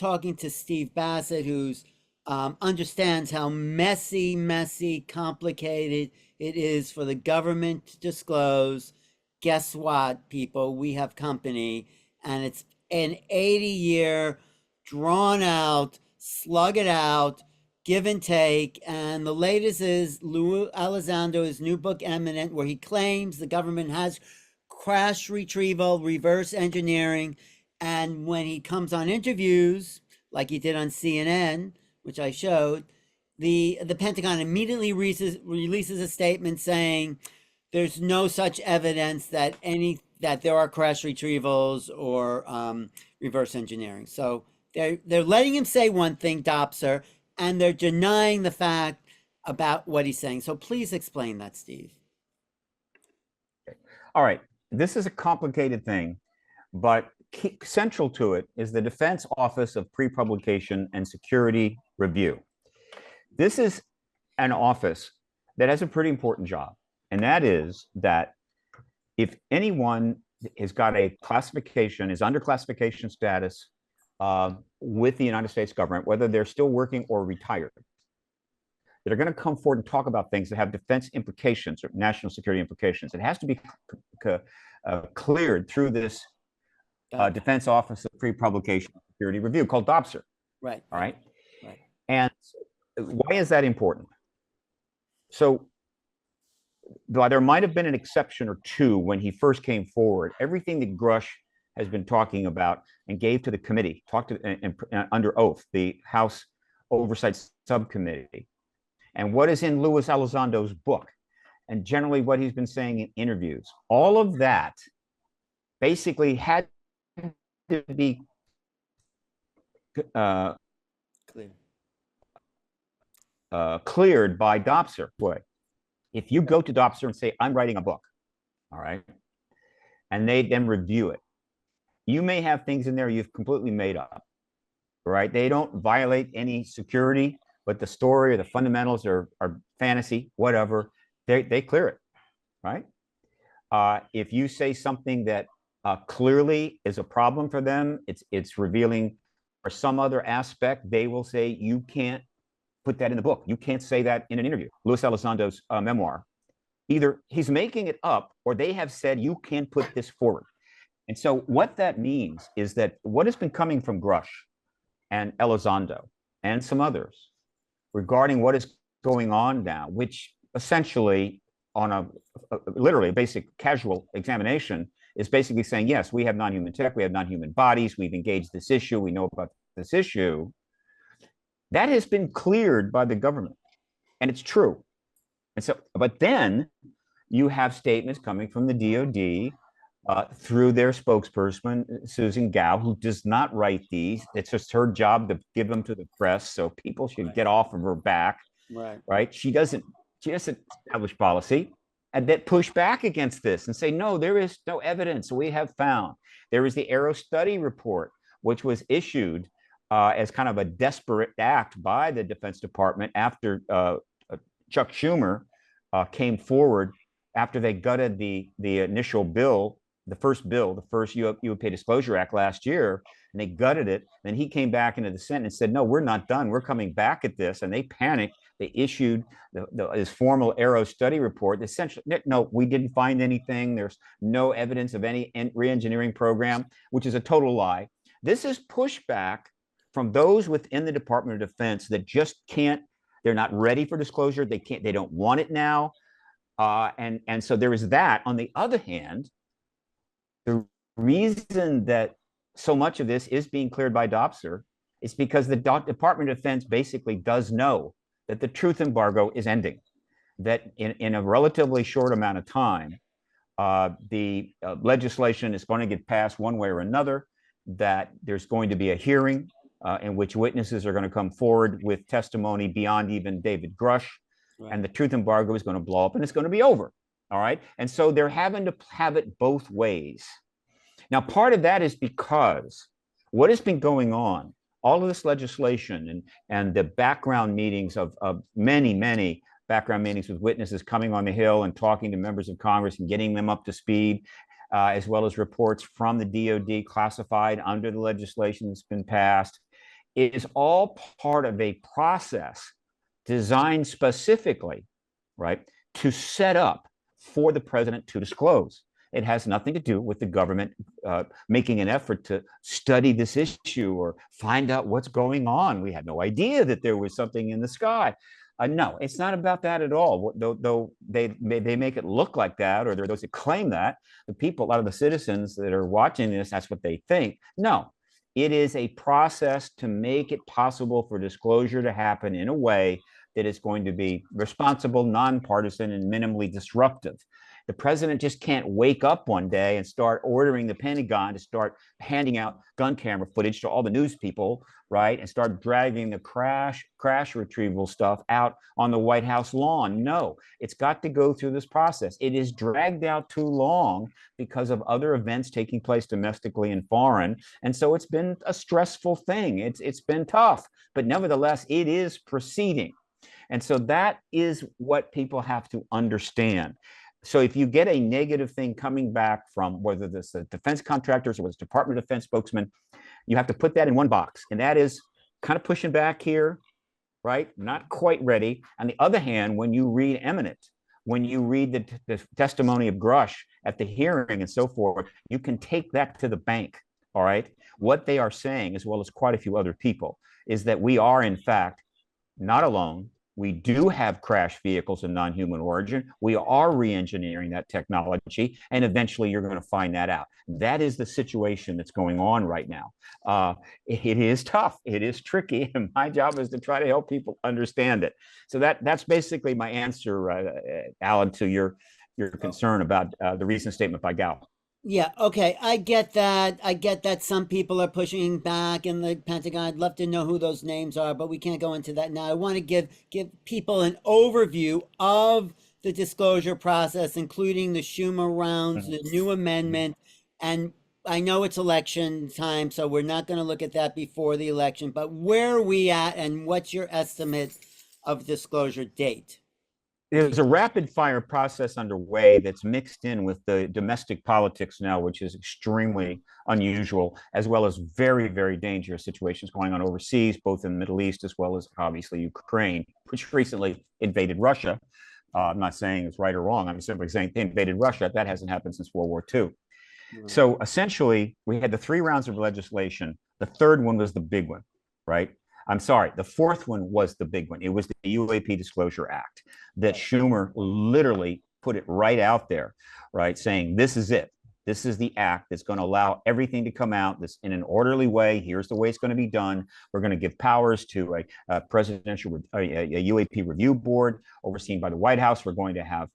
talking to Steve Bassett, who's understands how messy, complicated it is for the government to disclose. Guess what, people? We have company, and it's an 80-year, drawn out, slug it out, give and take. And the latest is Lue Elizondo's new book, Imminent, where he claims the government has crash retrieval, reverse engineering. And when he comes on interviews, like he did on CNN, which I showed, the Pentagon immediately releases a statement saying there's no such evidence that there are crash retrievals or reverse engineering. So they're letting him say one thing, Dopser, and they're denying the fact about what he's saying. So please explain that, Steve. All right. This is a complicated thing, but central to it is the Defense Office of Pre-Publication and Security Review. This is an office that has a pretty important job, and that is that if anyone has got a classification, is under classification status with the United States government, whether they're still working or retired, that are going to come forward and talk about things that have defense implications or national security implications. It has to be cleared through this Defense Office of Pre-Publication and Security Review called DOPSR. Right. All right. Right. And why is that important? So while there might have been an exception or two when he first came forward, everything that Grush has been talking about and gave to the committee, under oath, the House Oversight Subcommittee, and what is in Lue Elizondo's book, and generally what he's been saying in interviews, all of that basically had to be cleared by DOPSR. If you go to DOPSR and say, I'm writing a book, all right, and they then review it, you may have things in there you've completely made up, right? They don't violate any security, but the story or the fundamentals are fantasy, whatever, they clear it, right? If you say something that clearly is a problem for them, it's revealing or some other aspect, they will say, you can't put that in the book. You can't say that in an interview. Lue Elizondo's memoir. Either he's making it up or they have said, you can't put this forward. And so what that means is that what has been coming from Grush and Elizondo and some others regarding what is going on now, which essentially on a literally basic casual examination is basically saying, yes, we have non-human tech, we have non-human bodies, we've engaged this issue, we know about this issue. That has been cleared by the government, and it's true. And so, but then you have statements coming from the DOD through their spokesperson, Susan Gao, who does not write these. It's just her job to give them to the press, so people should get off of her back. Right? She doesn't establish policy and that push back against this and say, no, there is no evidence we have found. There is the Aero Study report, which was issued as kind of a desperate act by the Defense Department after Chuck Schumer came forward after they gutted the initial bill, the first UFO Disclosure Act last year, and they gutted it. Then he came back into the Senate and said, no, we're not done. We're coming back at this. And they panicked. They issued this formal Aero Study report. Essentially, no, we didn't find anything. There's no evidence of any re-engineering program, which is a total lie. This is pushback from those within the Department of Defense that just can't, they're not ready for disclosure. They don't want it now. And so there is that. On the other hand, the reason that so much of this is being cleared by DOPSR is because the Department of Defense basically does know that the truth embargo is ending, that in a relatively short amount of time, the legislation is going to get passed one way or another, that there's going to be a hearing in which witnesses are going to come forward with testimony beyond even David Grush, and the truth embargo is going to blow up and it's going to be over. All right. And so they're having to have it both ways. Now, part of that is because what has been going on, all of this legislation and the background meetings of many background meetings with witnesses coming on the Hill and talking to members of Congress and getting them up to speed, as well as reports from the DOD classified under the legislation that's been passed. is all part of a process designed specifically, right, to set up for the president to disclose. It has nothing to do with the government making an effort to study this issue or find out what's going on. We had no idea that there was something in the sky. No, it's not about that at all. Though they make it look like that, or there are those that claim that. The people, a lot of the citizens that are watching this, that's what they think. No, it is a process to make it possible for disclosure to happen in a way that is going to be responsible, nonpartisan, and minimally disruptive. The president just can't wake up one day and start ordering the Pentagon to start handing out gun camera footage to all the news people, right? And start dragging the crash retrieval stuff out on the White House lawn. No, it's got to go through this process. It is dragged out too long because of other events taking place domestically and foreign. And so it's been a stressful thing. It's been tough, but nevertheless, it is proceeding. And so that is what people have to understand. So if you get a negative thing coming back from whether this is defense contractors or it's Department of Defense spokesman, you have to put that in one box. And that is kind of pushing back here, right? Not quite ready. On the other hand, when you read Imminent, when you read the testimony of Grush at the hearing and so forth, you can take that to the bank, all right? What they are saying, as well as quite a few other people, is that we are, in fact, not alone. We do have crash vehicles of non-human origin. We are re-engineering that technology, and eventually you're going to find that out. That is the situation that's going on right now. It is tough. It is tricky, and my job is to try to help people understand it. So that's basically my answer, Alan, to your concern about the recent statement by Gal. Yeah, okay, I get that. I get that some people are pushing back in the Pentagon. I'd love to know who those names are, but we can't go into that now. I want to give people an overview of the disclosure process, including the Schumer rounds, the new amendment, and I know it's election time, so we're not going to look at that before the election, but where are we at and what's your estimate of disclosure date? There's a rapid fire process underway that's mixed in with the domestic politics now, which is extremely unusual, as well as very, very dangerous situations going on overseas, both in the Middle East as well as obviously Ukraine, which recently invaded Russia. I'm not saying it's right or wrong. I'm simply saying they invaded Russia. That hasn't happened since World War II. So essentially, we had the 3 rounds of legislation. The third one was the big one, right? I'm sorry, the fourth one was the big one. It was the UAP Disclosure Act that Schumer literally put it right out there, right? Saying, this is it. This is the act that's going to allow everything to come out this in an orderly way. Here's the way it's going to be done. We're going to give powers to a UAP review board overseen by the White House. We're going to have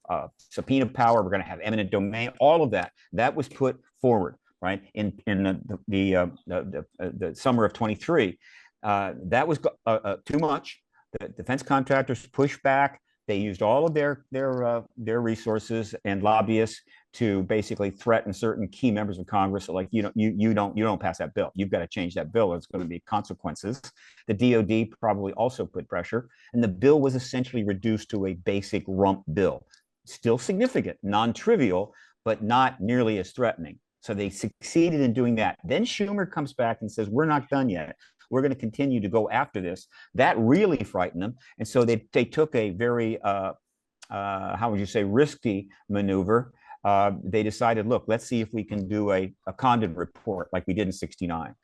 subpoena power. We're going to have eminent domain. All of that. That was put forward, right? In the summer of 23. That was too much. The defense contractors pushed back. They used all of their resources and lobbyists to basically threaten certain key members of Congress. Like, you don't pass that bill. You've got to change that bill. There's going to be consequences. The DOD probably also put pressure, and the bill was essentially reduced to a basic rump bill. Still significant, non-trivial, but not nearly as threatening. So they succeeded in doing that. Then Schumer comes back and says, we're not done yet. We're going to continue to go after this. That really frightened them. And so they took a very, how would you say, risky maneuver. They decided, look, let's see if we can do a Condon report like we did in 69.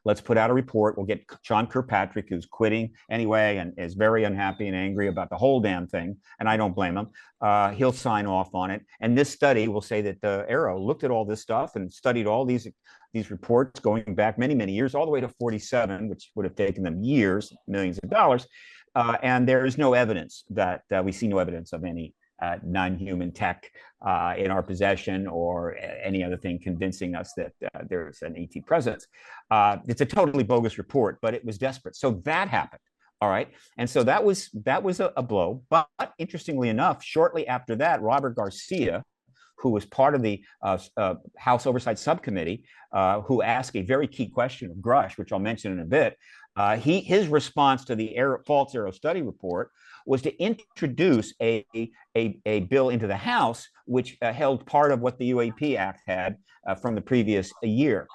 Let's put out a report. We'll get Sean Kirkpatrick, who's quitting anyway and is very unhappy and angry about the whole damn thing. And I don't blame him. He'll sign off on it. And this study will say that Arrow looked at all this stuff and studied all these reports going back many, many years, all the way to 47, which would have taken them years, millions of dollars. And there is no evidence that we see no evidence of any non-human tech in our possession or any other thing convincing us that there's an ET presence. It's a totally bogus report, but it was desperate. So that happened. All right. And so that was a blow. But interestingly enough, shortly after that, Robert Garcia, who was part of the House Oversight Subcommittee, who asked a very key question of Grush, which I'll mention in a bit, his response to the false Arrow study report was to introduce a bill into the House, which held part of what the UAP Act had from the previous year.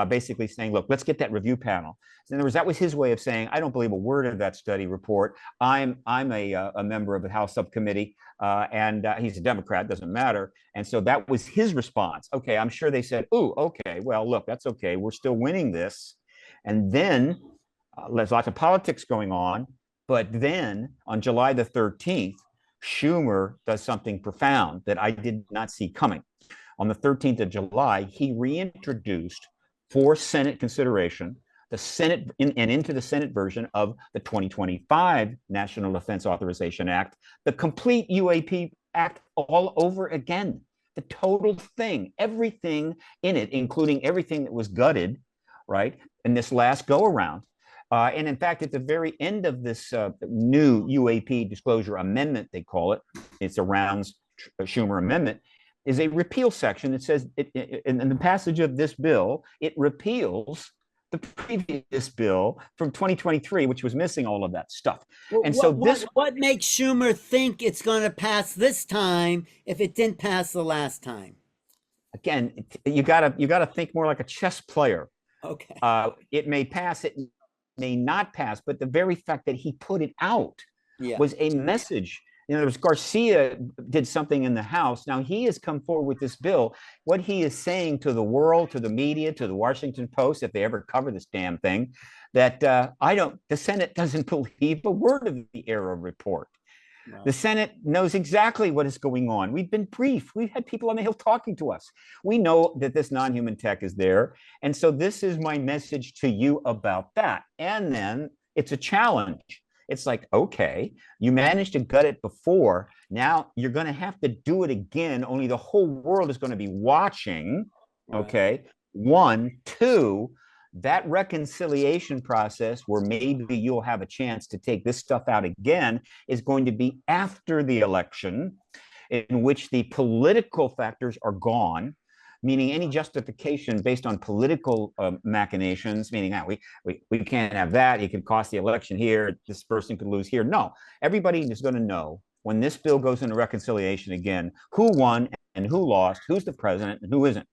basically saying, look, let's get that review panel. In other words, that was his way of saying, I don't believe a word of that study report. I'm a member of the House subcommittee, and he's a Democrat, doesn't matter. And so that was his response. Okay, I'm sure they said, ooh, okay, well, look, that's okay. We're still winning this. And then there's lots of politics going on. But then on July the 13th, Schumer does something profound that I did not see coming. On the 13th of July, he reintroduced for Senate consideration the Senate and into the Senate version of the 2025 National Defense Authorization Act, the complete UAP Act all over again. The total thing, everything in it, including everything that was gutted, right, in this last go around. And in fact, at the very end of this new UAP disclosure amendment, they call it, it's a Rounds Schumer amendment, is a repeal section that says, in the passage of this bill, it repeals the previous bill from 2023, which was missing all of that stuff. Well, and so what makes Schumer think it's going to pass this time if it didn't pass the last time? Again, you gotta think more like a chess player. Okay. It may pass, it may not pass, but the very fact that he put it out was a message. In other words, Garcia did something in the House. Now he has come forward with this bill. What he is saying to the world, to the media, to the Washington Post, if they ever cover this damn thing, that the Senate doesn't believe a word of the Arrow report. Wow. The Senate knows exactly what is going on. We've been briefed. We've had people on the Hill talking to us. We know that this non-human tech is there. And so this is my message to you about that. And then it's a challenge. It's like, okay, you managed to gut it before. Now you're going to have to do it again, only the whole world is going to be watching. Okay. One, two, that reconciliation process where maybe you'll have a chance to take this stuff out again is going to be after the election, in which the political factors are gone, meaning any justification based on political machinations, meaning we can't have that, it could cost the election here, this person could lose here. No, everybody is going to know when this bill goes into reconciliation again, who won and who lost, who's the president and who isn't.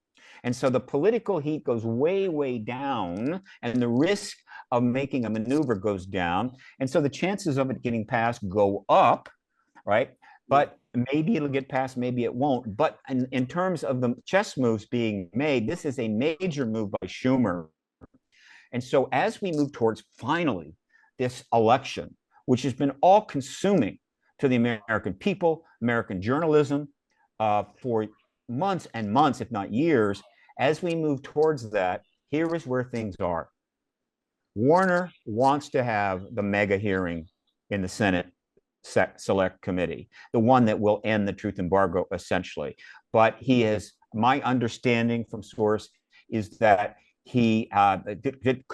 And so the political heat goes way, way down, and the risk of making a maneuver goes down. And so the chances of it getting passed go up, right? But maybe it'll get passed, maybe it won't. But in terms of the chess moves being made, this is a major move by Schumer. And so as we move towards finally this election, which has been all consuming to the American people, American journalism, for months and months, if not years, as we move towards that, here is where things are. Warner wants to have the mega hearing in the Senate Select Committee, the one that will end the truth embargo, essentially. But he has, my understanding from source is that he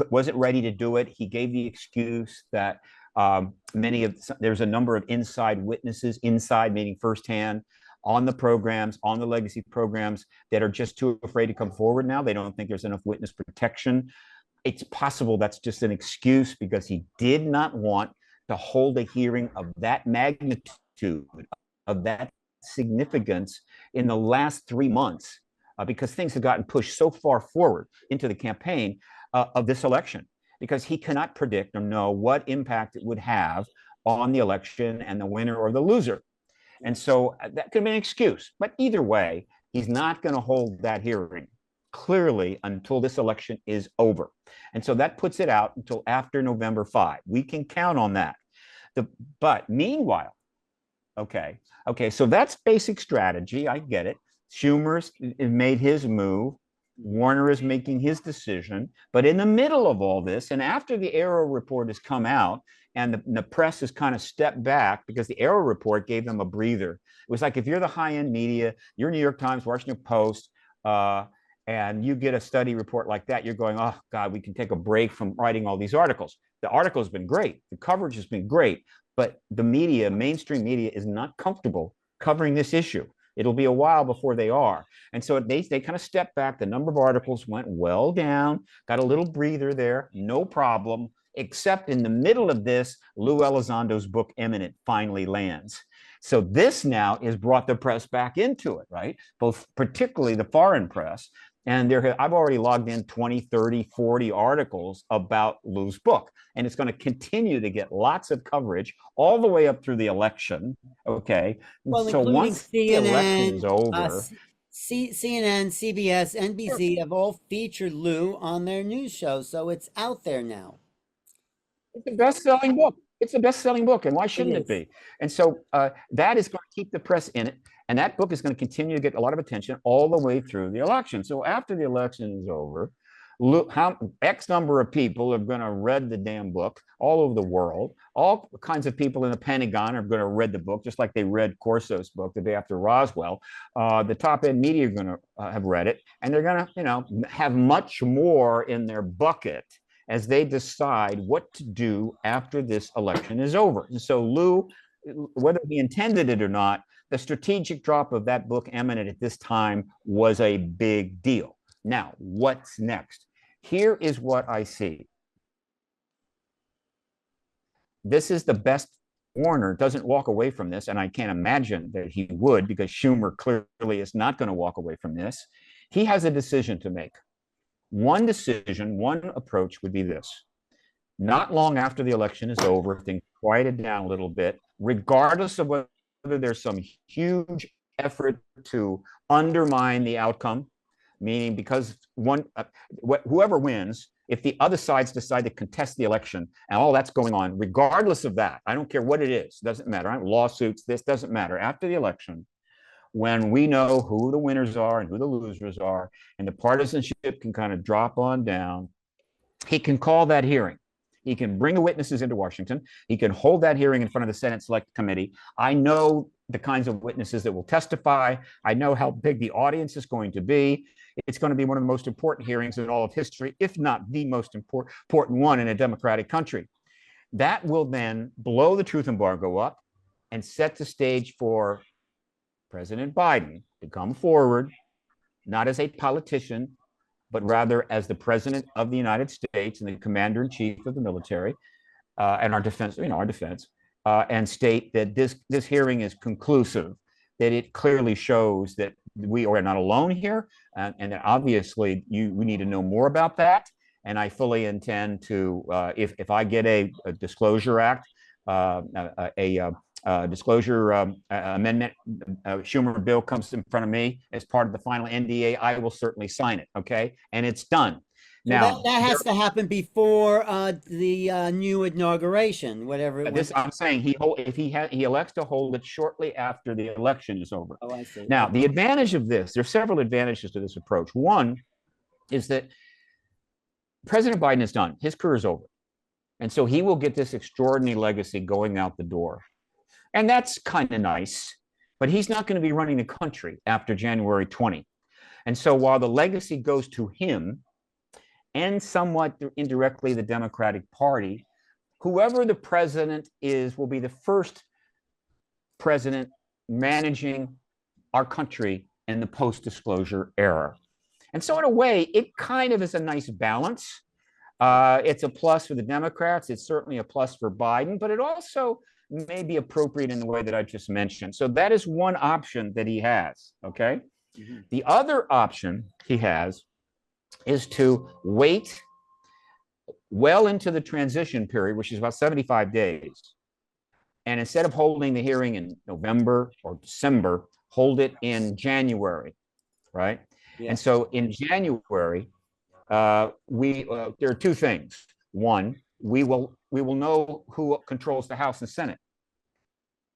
wasn't ready to do it. He gave the excuse that there's a number of inside witnesses, inside meaning firsthand, on the programs, on the legacy programs, that are just too afraid to come forward now. They don't think there's enough witness protection. It's possible that's just an excuse because he did not want to hold a hearing of that magnitude, of that significance in the last 3 months, because things have gotten pushed so far forward into the campaign of this election, because he cannot predict or know what impact it would have on the election and the winner or the loser. And so that could be an excuse. But either way, he's not going to hold that hearing clearly until this election is over. And so that puts it out until after November 5. We can count on that. But meanwhile, okay, so that's basic strategy. I get it. Schumer's made his move. Warner is making his decision. But in the middle of all this, and after the Arrow report has come out, and the press has kind of stepped back because the Arrow report gave them a breather. It was like, if you're the high-end media, you're New York Times, Washington Post, and you get a study report like that, you're going, oh, God, we can take a break from writing all these articles. The article has been great. The coverage has been great. But the media, mainstream media, is not comfortable covering this issue. It'll be a while before they are. And so they kind of stepped back. The number of articles went well down, got a little breather there, no problem. Except in the middle of this, Lue Elizondo's book, Imminent, finally lands. So this now has brought the press back into it, right? Both, particularly the foreign press. And I've already logged in 20, 30, 40 articles about Lue's book. And it's going to continue to get lots of coverage all the way up through the election. Okay. Well, So including once the election CNN, is over, CNN, CBS, NBC have all featured Lue on their news shows, so it's out there now. it's a best-selling book. It's a best-selling book, and why shouldn't it be? And so that is going to keep the press in it, and that book is going to continue to get a lot of attention all the way through the election. So after the election is over, X number of people are going to read the damn book all over the world. All kinds of people in the Pentagon are going to read the book, just like they read Corso's book the day after Roswell. The top-end media are going to have read it, and they're going to, have much more in their bucket as they decide what to do after this election is over. And so Lue, whether he intended it or not, the strategic drop of that book, Imminent, at this time was a big deal. Now, what's next? Here is what I see. This is the best. Warner doesn't walk away from this, and I can't imagine that he would, because Schumer clearly is not going to walk away from this. He has a decision to make. One decision, one approach would be this. Not long after the election is over, things quieted down a little bit, regardless of whether there's some huge effort to undermine the outcome, meaning because whoever wins, if the other sides decide to contest the election and all that's going on, regardless of that, I don't care what it is, doesn't matter, lawsuits, this doesn't matter. After the election, when we know who the winners are and who the losers are, and the partisanship can kind of drop on down, he can call that hearing. He can bring the witnesses into Washington. He can hold that hearing in front of the Senate Select Committee. I know the kinds of witnesses that will testify. I know how big the audience is going to be. It's going to be one of the most important hearings in all of history, if not the most important one in a democratic country. That will then blow the truth embargo up and set the stage for President Biden to come forward, not as a politician, but rather as the president of the United States and the commander in chief of the military and our defense, and state that this hearing is conclusive, that it clearly shows that we are not alone here, and that obviously we need to know more about that. And I fully intend to, if I get a Disclosure Act, disclosure amendment, Schumer bill comes in front of me as part of the final NDA, I will certainly sign it. Okay, and it's done. Now that has to happen before the new inauguration, whatever it was. I'm saying he elects to hold it shortly after the election is over. Oh, I see. Now, the advantage of this, there's several advantages to this approach. One is that President Biden is done. His career is over. And so he will get this extraordinary legacy going out the door. And that's kind of nice, but he's not going to be running the country after January 20. And so while the legacy goes to him and somewhat indirectly the Democratic Party, whoever the president is will be the first president managing our country in the post-disclosure era. And so in a way, it kind of is a nice balance. It's a plus for the Democrats. It's certainly a plus for Biden, but it also may be appropriate in the way that I just mentioned. So that is one option that he has, okay? Mm-hmm. The other option he has is to wait well into the transition period, which is about 75 days. And instead of holding the hearing in November or December, hold it in January, right? Yeah. And so in January, there are two things. One, we will know who controls the House and Senate.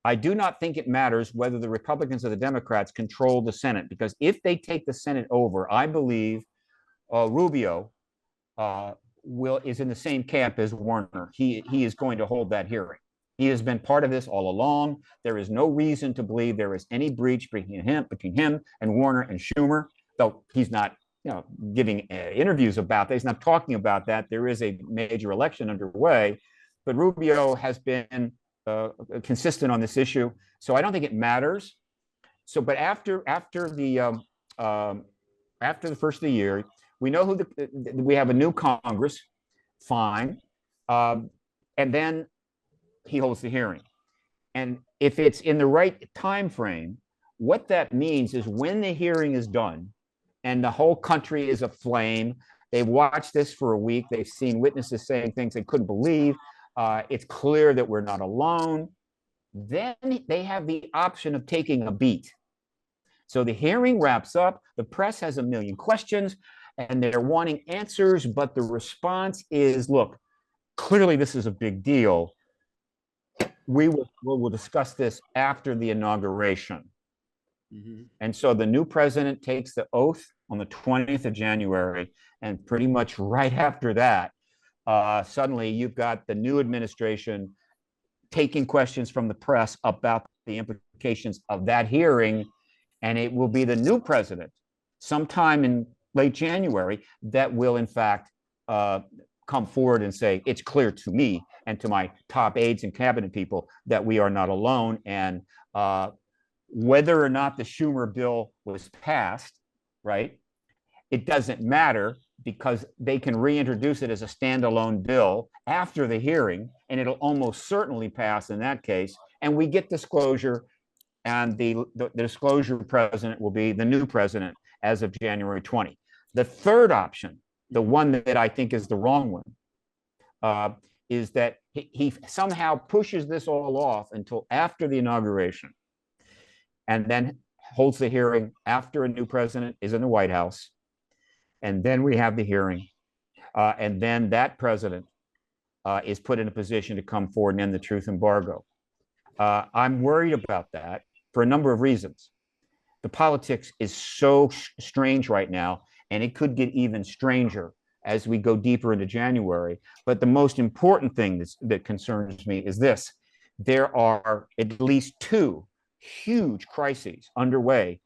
I do not think it matters whether the Republicans or the Democrats control the Senate, because if they take the Senate over, I believe Rubio is in the same camp as Warner. He is going to hold that hearing. He has been part of this all along. There is no reason to believe there is any breach between him and Warner and Schumer, though he's not giving interviews about that. He's not talking about that. There is a major election underway, but Rubio has been consistent on this issue. So I don't think it matters. So, but after the first of the year, we know we have a new Congress, fine, and then he holds the hearing. And if it's in the right time frame, what that means is when the hearing is done, and the whole country is aflame. They've watched this for a week. They've seen witnesses saying things they couldn't believe. It's clear that we're not alone. Then they have the option of taking a beat. So the hearing wraps up. The press has a million questions, and they're wanting answers, but the response is, look, clearly this is a big deal. We'll discuss this after the inauguration. Mm-hmm. And so the new president takes the oath on the 20th of January, and pretty much right after that, suddenly you've got the new administration taking questions from the press about the implications of that hearing, and it will be the new president sometime in late January that will, in fact, come forward and say, it's clear to me and to my top aides and cabinet people that we are not alone. And whether or not the Schumer bill was passed, right, it doesn't matter, because they can reintroduce it as a standalone bill after the hearing, and it'll almost certainly pass in that case. And we get disclosure, and the disclosure president will be the new president as of January 20. The third option, the one that I think is the wrong one, is that he somehow pushes this all off until after the inauguration, and then holds the hearing after a new president is in the White House. And then we have the hearing. And then that president is put in a position to come forward and end the truth embargo. I'm worried about that for a number of reasons. The politics is so strange right now, and it could get even stranger as we go deeper into January. But the most important thing that concerns me is this. There are at least two huge crises underway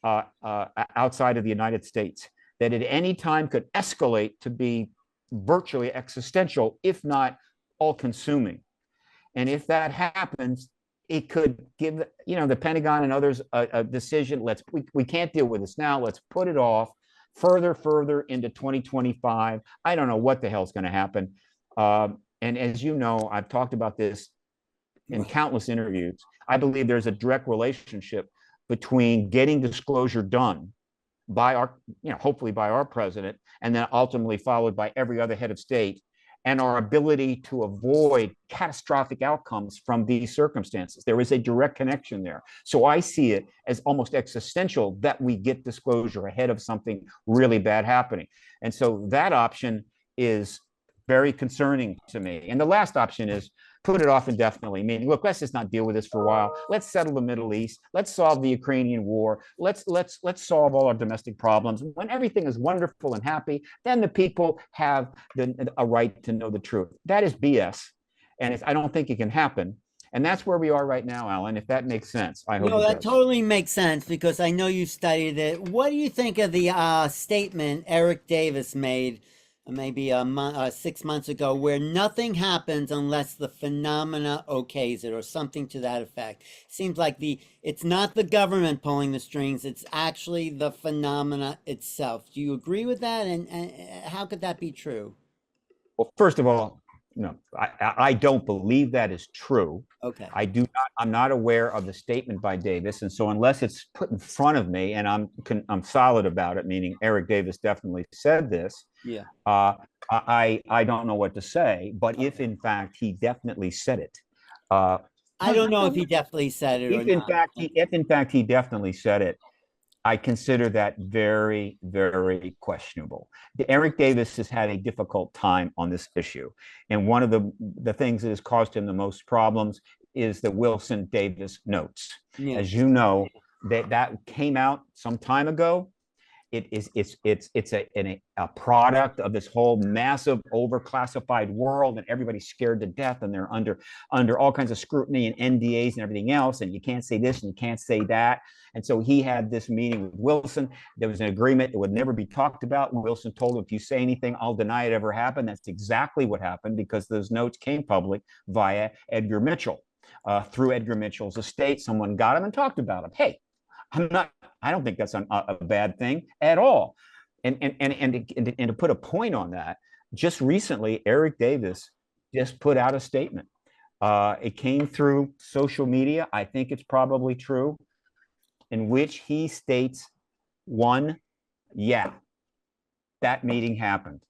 outside of the United States that at any time could escalate to be virtually existential, if not all-consuming. And if that happens, it could give, the Pentagon and others a decision. We can't deal with this now. Let's put it off further into 2025. I don't know what the hell's going to happen. And as you know, I've talked about this in countless interviews. I believe there's a direct relationship between getting disclosure done by our, hopefully by our president, and then ultimately followed by every other head of state, and our ability to avoid catastrophic outcomes from these circumstances. There is a direct connection there. So I see it as almost existential that we get disclosure ahead of something really bad happening. And so that option is very concerning to me. And the last option is put it off indefinitely, meaning, look, let's just not deal with this for a while. Let's settle the Middle East. Let's solve the Ukrainian war. Let's solve all our domestic problems. When everything is wonderful and happy, then the people have a right to know the truth. That is BS, and I don't think it can happen. And that's where we are right now, Alan, if that makes sense. I hope No, it that does. totally makes sense, because I know you studied it. What do you think of the statement Eric Davis made maybe 6 months ago, where nothing happens unless the phenomena okays it, or something to that effect? Seems like it's not the government pulling the strings, it's actually the phenomena itself. Do you agree with that? And how could that be true? Well, first of all, no, I don't believe that is true. Okay. I'm not aware of the statement by Davis, and so unless it's put in front of me, and I'm solid about it, meaning Eric Davis definitely said this. Yeah. I don't know what to say, but if in fact he definitely said it, I don't know if he definitely said it or not. If in fact he definitely said it, I consider that very, very questionable. Eric Davis has had a difficult time on this issue. And one of the things that has caused him the most problems is the Wilson Davis notes. Yeah. As you know, that came out some time ago. It's a product of this whole massive overclassified world, and everybody's scared to death, and they're under all kinds of scrutiny and NDAs and everything else, and you can't say this and you can't say that. And so he had this meeting with Wilson. There was an agreement it would never be talked about. And Wilson told him, if you say anything, I'll deny it ever happened. That's exactly what happened, because those notes came public via Edgar Mitchell. Through Edgar Mitchell's estate, someone got him and talked about him. Hey, I don't think that's a bad thing at all. And to put a point on that, just recently, Eric Davis just put out a statement. It came through social media. I think it's probably true, in which he states, one, Yeah, that meeting happened.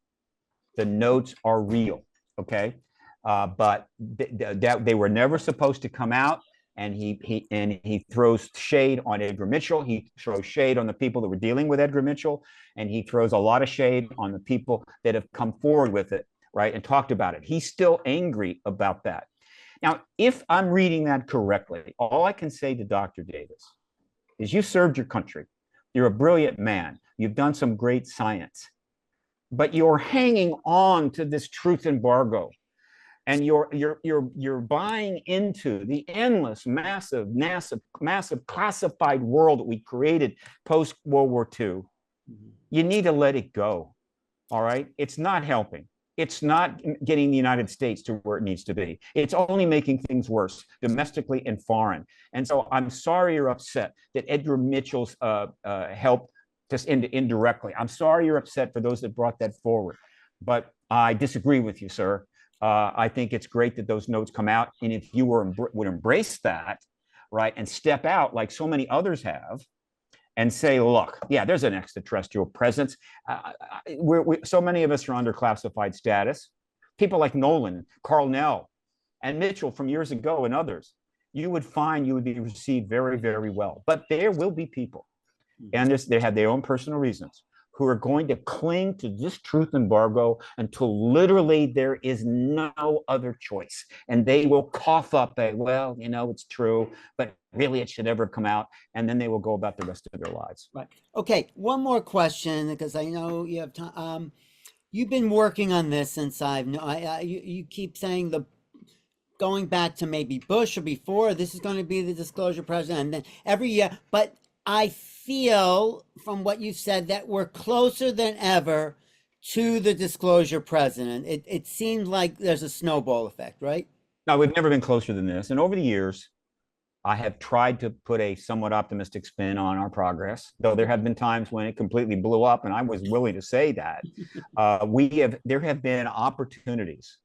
The notes are real, okay? But they were never supposed to come out. And he throws shade on Edgar Mitchell. He throws shade on the people that were dealing with Edgar Mitchell, and he throws a lot of shade on the people that have come forward with it, right, and talked about it. He's still angry about that. Now, if I'm reading that correctly, all I can say to Dr. Davis is you served your country. You're a brilliant man. You've done some great science, but you're hanging on to this truth embargo. And you're buying into the endless, massive classified world that we created post World War II. You need to let it go. All right, it's not helping. It's not getting the United States to where it needs to be. It's only making things worse, domestically and foreign. And so I'm sorry you're upset that Edgar Mitchell's help just indirectly. I'm sorry you're upset for those that brought that forward, but I disagree with you, sir. I think it's great that those notes come out. And if you would embrace that, right, and step out like so many others have and say, look, yeah, there's an extraterrestrial presence. So many of us are under classified status. People like Nolan, Carnell, and Mitchell from years ago and others, you would find you would be received very, very well. But there will be people, and they have their own personal reasons, who are going to cling to this truth embargo until literally there is no other choice. And they will cough up well, it's true, but really it should never come out. And then they will go about the rest of their lives. Right. Okay. One more question, because I know you have time. You've been working on this since you keep saying going back to maybe Bush or before, this is going to be the disclosure president, and then every year, but I feel from what you said that we're closer than ever to the disclosure president. It seems like there's a snowball effect, right? No, we've never been closer than this. And over the years, I have tried to put a somewhat optimistic spin on our progress, though there have been times when it completely blew up, and I was willing to say that. There have been opportunities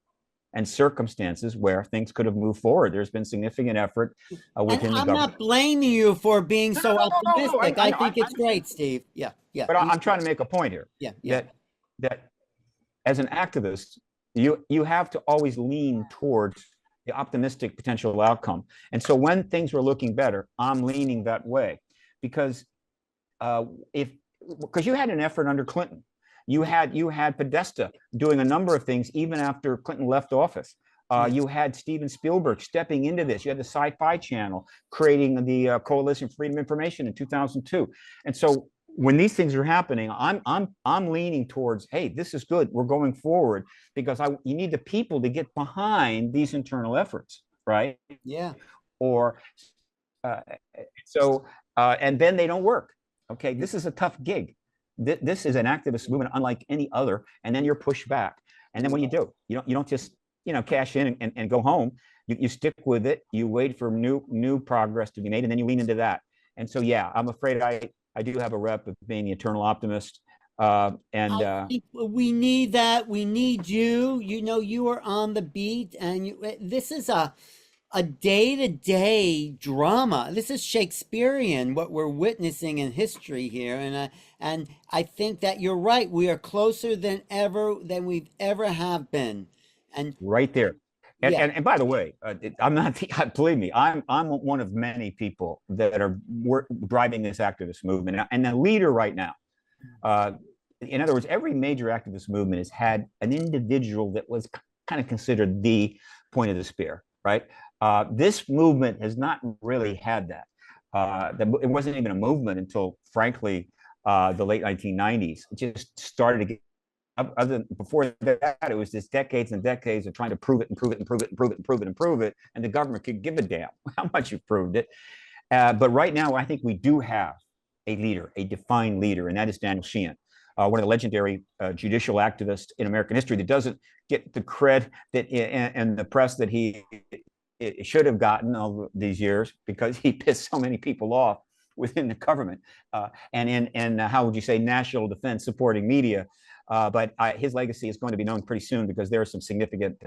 and circumstances where things could have moved forward. There's been significant effort within the government. I'm not blaming you for being so optimistic. I think it's great, Steve. Yeah. But I'm trying to make a point here. Yeah. That as an activist, you have to always lean towards the optimistic potential outcome. And so when things were looking better, I'm leaning that way, because you had an effort under Clinton. You had Podesta doing a number of things even after Clinton left office. You had Steven Spielberg stepping into this. You had the Sci-Fi Channel creating the Coalition for Freedom of Information in 2002. And so when these things are happening, I'm leaning towards, hey, this is good. We're going forward, because you need the people to get behind these internal efforts, right? Yeah. And then they don't work. Okay, this is a tough gig. This is an activist movement unlike any other, and then you're pushed back. And then what do? You don't just cash in and go home. You stick with it. You wait for new progress to be made, and then you lean into that. And so, yeah, I'm afraid I do have a rep of being the eternal optimist. We need that. We need you. You are on the beat, and this is a day-to-day drama. This is Shakespearean, what we're witnessing in history here, and I think that you're right. We are closer than we've ever have been, and right there. And by the way, I'm not. Believe me, I'm one of many people that are driving this activist movement, and the leader right now. In other words, every major activist movement has had an individual that was kind of considered the point of the spear, right? This movement has not really had that. It wasn't even a movement until, frankly, the late 1990s. It just started to get. Before that, it was just decades and decades of trying to prove it, and the government could give a damn how much you proved it. But right now, I think we do have a leader, a defined leader, and that is Daniel Sheehan, one of the legendary judicial activists in American history that doesn't get the cred and the press that he should have gotten all these years, because he pissed so many people off within the government and in how would you say, national defense supporting media. But his legacy is going to be known pretty soon, because there are some significant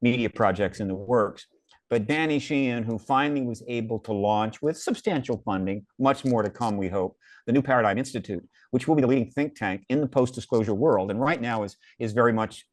media projects in the works. But Danny Sheehan, who finally was able to launch with substantial funding, much more to come, we hope, the New Paradigm Institute, which will be the leading think tank in the post-disclosure world, and right now is very much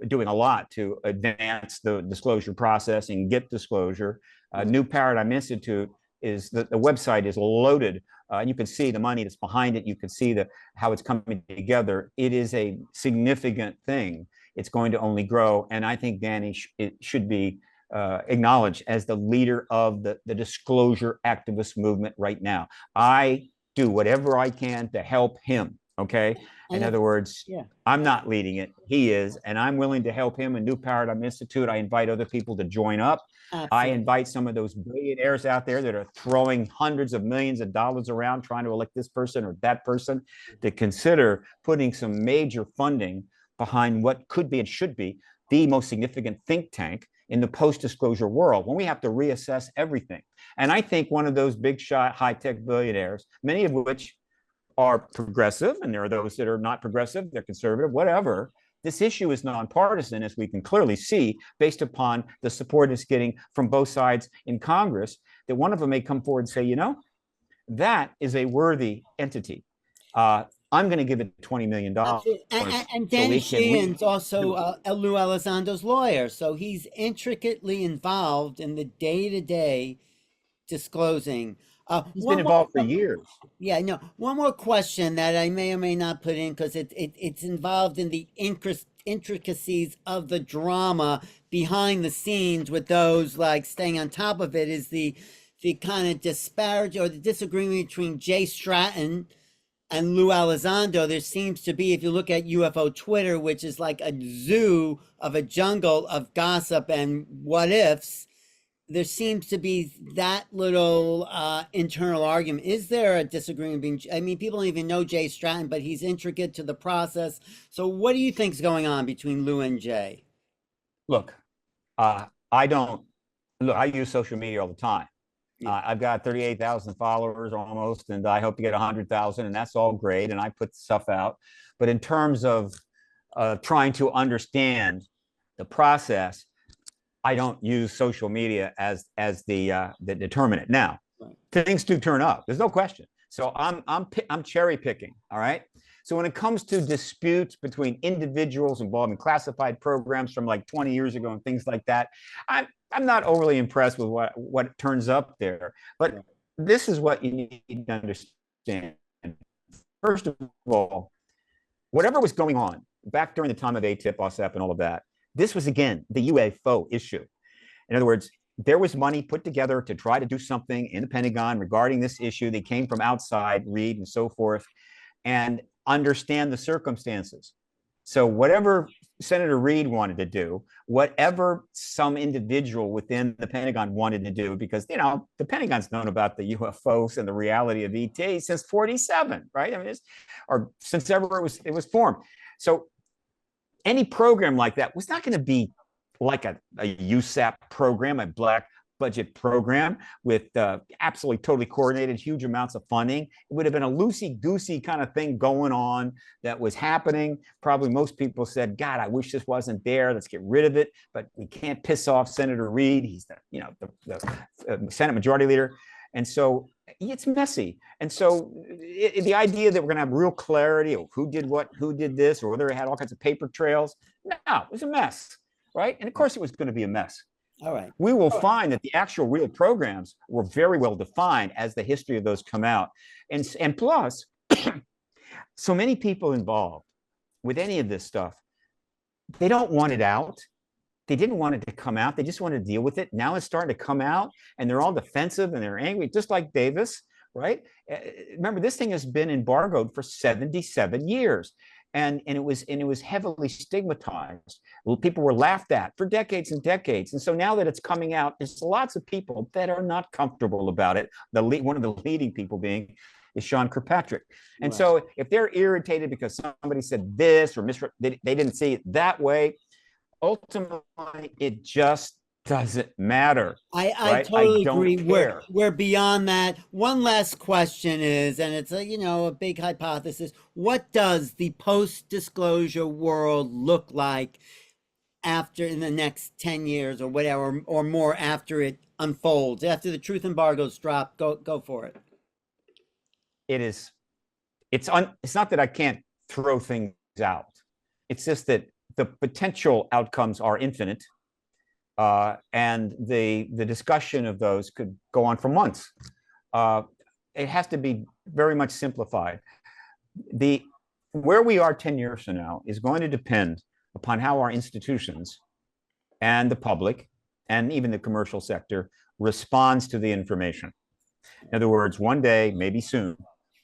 doing a lot to advance the disclosure process and get disclosure. New Paradigm Institute is the website is loaded. You can see the money that's behind it. You can see how it's coming together. It is a significant thing. It's going to only grow, and I think Danny should be acknowledged as the leader of the disclosure activist movement right now. I do whatever I can to help him. Okay. In other words, I'm not leading it. He is, and I'm willing to help him in New Paradigm Institute. I invite other people to join up. Absolutely. I invite some of those billionaires out there that are throwing hundreds of millions of dollars around trying to elect this person or that person to consider putting some major funding behind what could be and should be the most significant think tank in the post-disclosure world, when we have to reassess everything. And I think one of those big shot high-tech billionaires, many of which are progressive, and there are those that are not progressive, they're conservative, whatever. This issue is nonpartisan, as we can clearly see, based upon the support it's getting from both sides in Congress, that one of them may come forward and say, you know, that is a worthy entity. I'm going to give it $20 million. And Danny Sheehan's also Lue Elizondo's lawyer, so he's intricately involved in the day-to-day disclosing. He's been involved for years. Yeah, no. One more question that I may or may not put in, because it's involved in the intricacies of the drama behind the scenes with those like staying on top of it, is the kind of disparage or the disagreement between Jay Stratton and Lue Elizondo. There seems to be, if you look at UFO Twitter, which is like a zoo of a jungle of gossip and what ifs, there seems to be that little internal argument. Is there a disagreement? I mean, people don't even know Jay Stratton, but he's intricate to the process. So what do you think is going on between Lue and Jay? Look, I use social media all the time. Yeah. I've got 38,000 followers almost, and I hope to get 100,000, and that's all great. And I put stuff out. But in terms of trying to understand the process, I don't use social media as the determinant. Now, things do turn up. There's no question. So I'm cherry picking. All right. So when it comes to disputes between individuals involved in classified programs from like 20 years ago and things like that, I'm not overly impressed with what turns up there. But this is what you need to understand. First of all, whatever was going on back during the time of ATIP, OSAP, and all of that, this was, again, the UFO issue. In other words, there was money put together to try to do something in the Pentagon regarding this issue. They came from outside, Reed and so forth, and understand the circumstances. So whatever Senator Reed wanted to do, whatever some individual within the Pentagon wanted to do, because, you know, the Pentagon's known about the UFOs and the reality of ET since 47, right? I mean, or since ever it was formed. So any program like that was not going to be like a USAP program, a black budget program with absolutely totally coordinated huge amounts of funding. It would have been a loosey-goosey kind of thing going on that was happening. Probably most people said, God, I wish this wasn't there. Let's get rid of it. But we can't piss off Senator Reed. He's the Senate Majority Leader. And so it's messy. And so the idea that we're going to have real clarity of who did what, who did this, or whether it had all kinds of paper trails, no, it was a mess, right? And of course it was going to be a mess. All right. We will find that the actual real programs were very well defined as the history of those come out. And plus, so many people involved with any of this stuff, they don't want it out. They didn't want it to come out. They just wanted to deal with it. Now it's starting to come out, and they're all defensive and they're angry, just like Davis, right? Remember, this thing has been embargoed for 77 years. And it was heavily stigmatized. People were laughed at for decades and decades. And so now that it's coming out, there's lots of people that are not comfortable about it. One of the leading people being is Sean Kirkpatrick. And so if they're irritated because somebody said this or they didn't see it that way, ultimately it just doesn't matter. I totally agree. We're beyond that. One last question is, and it's a big hypothesis, what does the post-disclosure world look like? after in the next 10 years or whatever, or more after it unfolds, after the truth embargoes drop? Go for it. It's not that I can't throw things out. It's just that the potential outcomes are infinite, and the discussion of those could go on for months. It has to be very much simplified. Where we are 10 years from now is going to depend upon how our institutions and the public and even the commercial sector responds to the information. In other words, one day, maybe soon,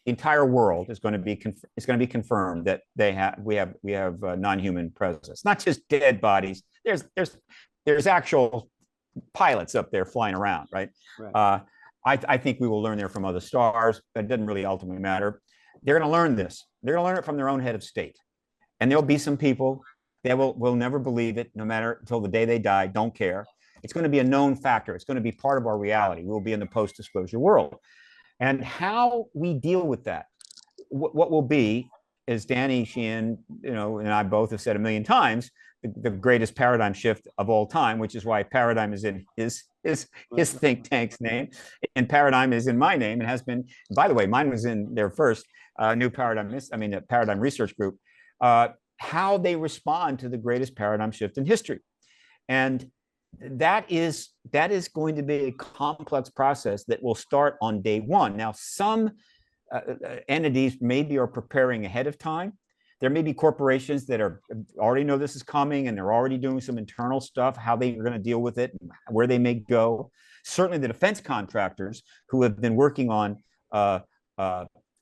the entire world is going to be confirmed that we have non-human presence, not just dead bodies. There's actual pilots up there flying around, right? I think we will learn there from other stars. That doesn't really ultimately matter. They're going to learn this. They're going to learn it from their own head of state, and there'll be some people that will never believe it, no matter until the day they die. Don't care. It's going to be a known factor. It's going to be part of our reality. We'll be in the post-disclosure world. And how we deal with that, what will be, as Danny Sheehan, and I both have said a million times, the greatest paradigm shift of all time, which is why paradigm is in his think tank's name, and paradigm is in my name, and has been. By the way, mine was in their first new paradigm. The paradigm research group. How they respond to the greatest paradigm shift in history, and that is going to be a complex process that will start on day one. Now, some entities maybe are preparing ahead of time. There may be corporations that already know this is coming, and they're already doing some internal stuff, how they are going to deal with it, where they may go. Certainly the defense contractors who have been working on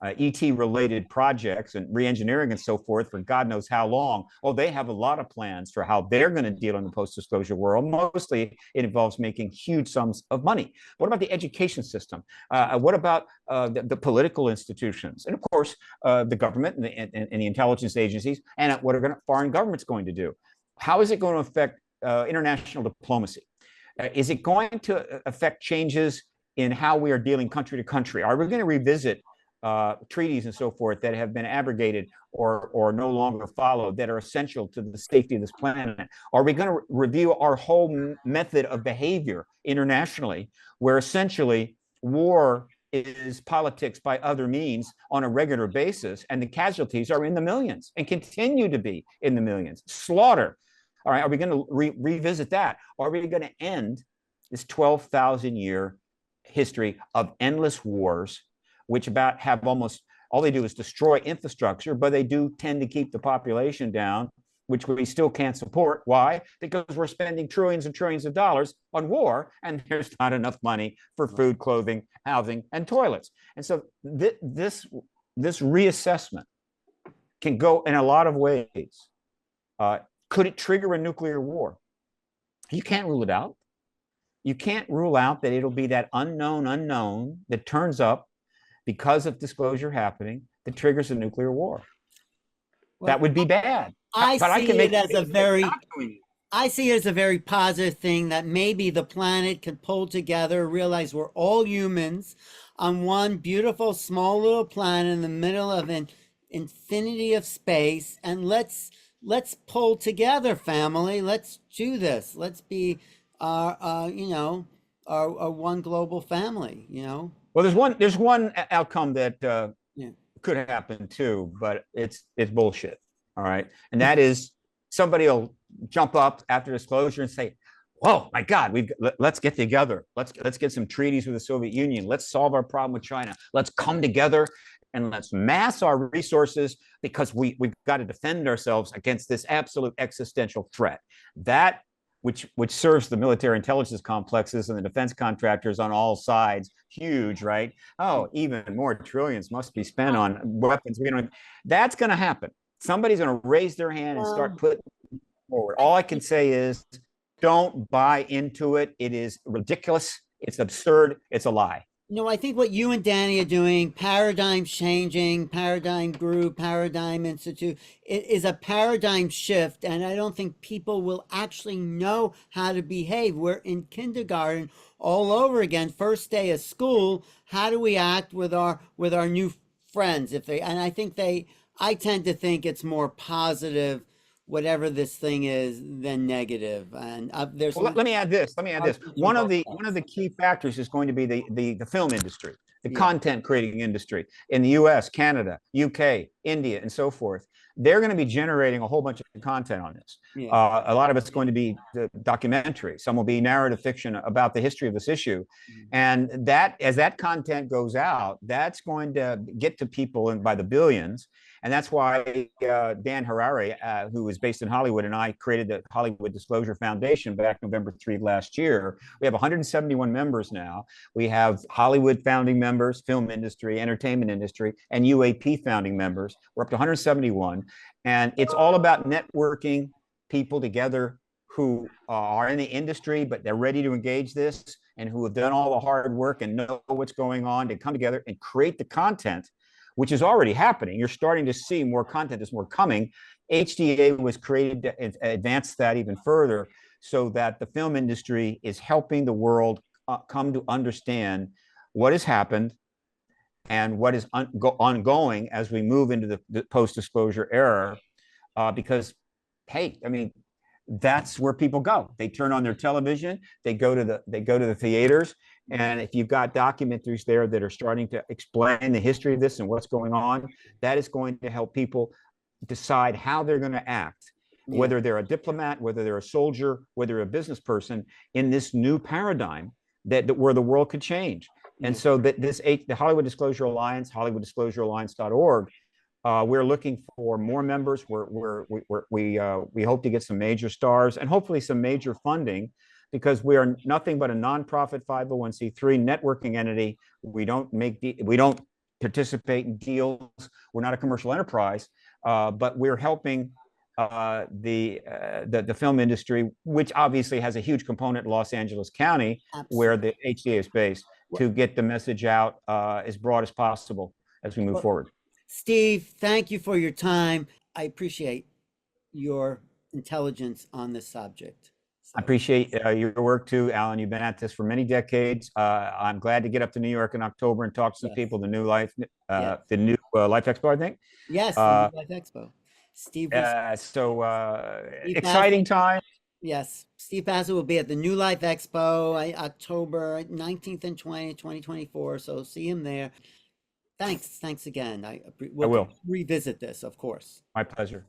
ET-related projects and re-engineering and so forth for God knows how long. Oh, they have a lot of plans for how they're going to deal in the post-disclosure world. Mostly, it involves making huge sums of money. What about the education system? What about the political institutions? And of course, the government and the intelligence agencies, and what are foreign governments going to do? How is it going to affect international diplomacy? Is it going to affect changes in how we are dealing country to country? Are we going to revisit treaties and so forth that have been abrogated or no longer followed, that are essential to the safety of this planet? Are we going to review our whole method of behavior internationally, where essentially war is politics by other means on a regular basis, and the casualties are in the millions and continue to be in the millions? Slaughter. All right, are we going to revisit that? Are we going to end this 12,000-year history of endless wars, which have almost all they do is destroy infrastructure, but they do tend to keep the population down, which we still can't support. Why? Because we're spending trillions and trillions of dollars on war, and there's not enough money for food, clothing, housing, and toilets. And so this reassessment can go in a lot of ways. Could it trigger a nuclear war? You can't rule it out. You can't rule out that it'll be that unknown that turns up because of disclosure happening that triggers a nuclear war. Well, that would be bad. I see it as a very positive thing, that maybe the planet can pull together, realize we're all humans on one beautiful small little planet in the middle of an infinity of space, and let's pull together, family. Let's do this. Let's be our one global family. Well, there's one outcome that could happen too, but it's bullshit. All right, and that is somebody will jump up after disclosure and say, "Oh my God, let's get together. Let's get some treaties with the Soviet Union. Let's solve our problem with China. Let's come together and let's mass our resources, because we've got to defend ourselves against this absolute existential threat." That which serves the military intelligence complexes and the defense contractors on all sides, huge, right? Oh, even more trillions must be spent on weapons. That's going to happen. Somebody's going to raise their hand and start putting forward. All I can say is, don't buy into it. It is ridiculous. It's absurd. It's a lie. No, I think what you and Danny are doing, paradigm changing, paradigm group, paradigm institute, it is a paradigm shift. And I don't think people will actually know how to behave. We're in kindergarten all over again. First day of school. How do we act with our new friends? I tend to think it's more positive whatever this thing is, then negative. And there's Well, let me add this. Let me add this. One One of the key factors is going to be the film industry, the Yeah. content creating industry in the U.S., Canada, UK, India, and so forth. They're going to be generating a whole bunch of content on this. Yeah. A lot of it's going to be the documentary. Some will be narrative fiction about the history of this issue, and that as that content goes out, that's going to get to people by the billions. And that's why Dan Harari, who is based in Hollywood, and I created the Hollywood Disclosure Foundation back November 3 last year. We have 171 members now. We have Hollywood founding members, film industry, entertainment industry, and UAP founding members. We're up to 171. And it's all about networking people together who are in the industry, but they're ready to engage this and who have done all the hard work and know what's going on to come together and create the content, which is already happening. You're starting to see more content. There's more coming. HDA was created to advance that even further so that the film industry is helping the world come to understand what has happened and what is ongoing as we move into the post-disclosure era. Because, hey, I mean, that's where people go. They turn on their television, they go to the theaters. And if you've got documentaries there that are starting to explain the history of this and what's going on, that is going to help people decide how they're going to act, whether they're a diplomat, whether they're a soldier, whether they're a business person in this new paradigm that where the world could change. And so that the Hollywood Disclosure Alliance, HollywoodDisclosureAlliance.org, we're looking for more members. We hope to get some major stars and hopefully some major funding, because we are nothing but a nonprofit 501c3 networking entity. We don't participate in deals. We're not a commercial enterprise, but we're helping the film industry, which obviously has a huge component in Los Angeles County, where the HDA is based, to get the message out as broad as possible as we move forward. Steve, thank you for your time. I appreciate your intelligence on this subject. I appreciate your work too, Alan. You've been at this for many decades. I'm glad to get up to New York in October and talk to some people. The new Life Expo, I think. Yes, the New Life Expo. Steve. Exciting time. Yes, Steve Bassett will be at the New Life Expo, October 19th and 20th, 2024. So see him there. Thanks again. I will revisit this, of course. My pleasure.